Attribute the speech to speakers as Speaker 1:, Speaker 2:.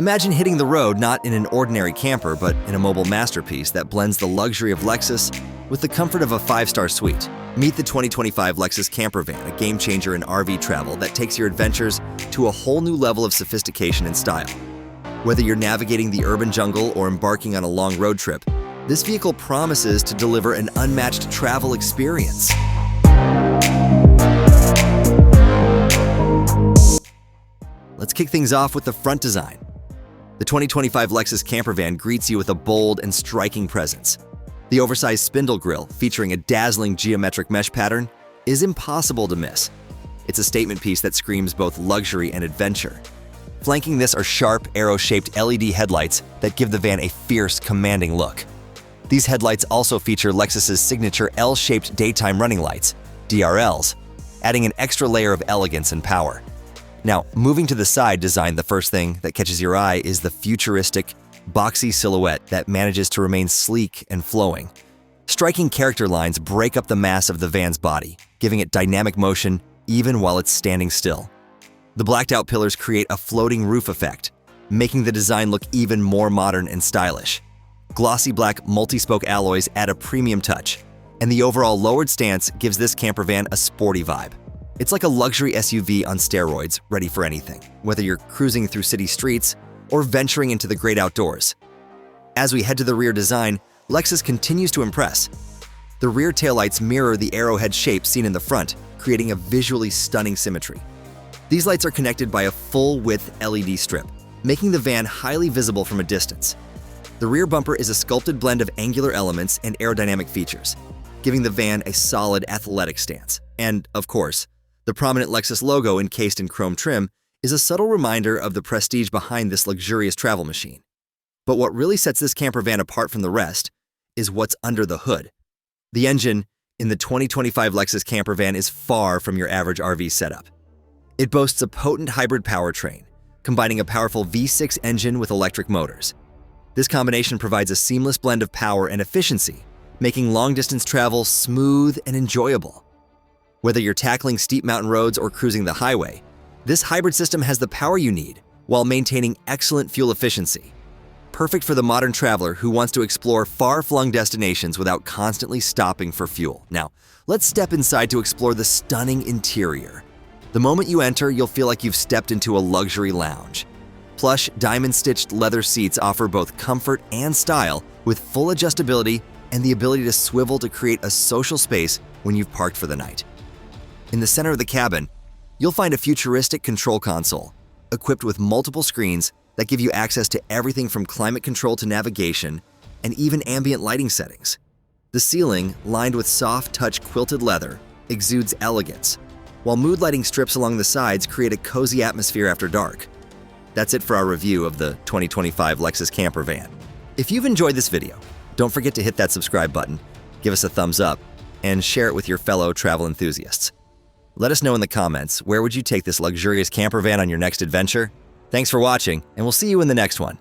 Speaker 1: Imagine hitting the road not in an ordinary camper, but in a mobile masterpiece that blends the luxury of Lexus with the comfort of a 5-star suite. Meet the 2025 Lexus Camper Van, a game-changer in RV travel that takes your adventures to a whole new level of sophistication and style. Whether you're navigating the urban jungle or embarking on a long road trip, this vehicle promises to deliver an unmatched travel experience. Let's kick things off with the front design. The 2025 Lexus Camper Van greets you with a bold and striking presence. The oversized spindle grille, featuring a dazzling geometric mesh pattern, is impossible to miss. It's a statement piece that screams both luxury and adventure. Flanking this are sharp, arrow-shaped LED headlights that give the van a fierce, commanding look. These headlights also feature Lexus's signature L-shaped daytime running lights, DRLs, adding an extra layer of elegance and power. Now, moving to the side design, the first thing that catches your eye is the futuristic, boxy silhouette that manages to remain sleek and flowing. Striking character lines break up the mass of the van's body, giving it dynamic motion even while it's standing still. The blacked-out pillars create a floating roof effect, making the design look even more modern and stylish. Glossy black multi-spoke alloys add a premium touch, and the overall lowered stance gives this camper van a sporty vibe. It's like a luxury SUV on steroids, ready for anything, whether you're cruising through city streets or venturing into the great outdoors. As we head to the rear design, Lexus continues to impress. The rear taillights mirror the arrowhead shape seen in the front, creating a visually stunning symmetry. These lights are connected by a full-width LED strip, making the van highly visible from a distance. The rear bumper is a sculpted blend of angular elements and aerodynamic features, giving the van a solid athletic stance. And, of course, the prominent Lexus logo encased in chrome trim is a subtle reminder of the prestige behind this luxurious travel machine. But what really sets this camper van apart from the rest is what's under the hood. The engine in the 2025 Lexus Camper Van is far from your average RV setup. It boasts a potent hybrid powertrain, combining a powerful V6 engine with electric motors. This combination provides a seamless blend of power and efficiency, making long-distance travel smooth and enjoyable. Whether you're tackling steep mountain roads or cruising the highway, this hybrid system has the power you need while maintaining excellent fuel efficiency. Perfect for the modern traveler who wants to explore far-flung destinations without constantly stopping for fuel. Now, let's step inside to explore the stunning interior. The moment you enter, you'll feel like you've stepped into a luxury lounge. Plush, diamond-stitched leather seats offer both comfort and style, with full adjustability and the ability to swivel to create a social space when you've parked for the night. In the center of the cabin, you'll find a futuristic control console, equipped with multiple screens that give you access to everything from climate control to navigation, and even ambient lighting settings. The ceiling, lined with soft-touch quilted leather, exudes elegance, while mood lighting strips along the sides create a cozy atmosphere after dark. That's it for our review of the 2025 Lexus Camper Van. If you've enjoyed this video, don't forget to hit that subscribe button, give us a thumbs up, and share it with your fellow travel enthusiasts. Let us know in the comments, where would you take this luxurious camper van on your next adventure? Thanks for watching, and we'll see you in the next one.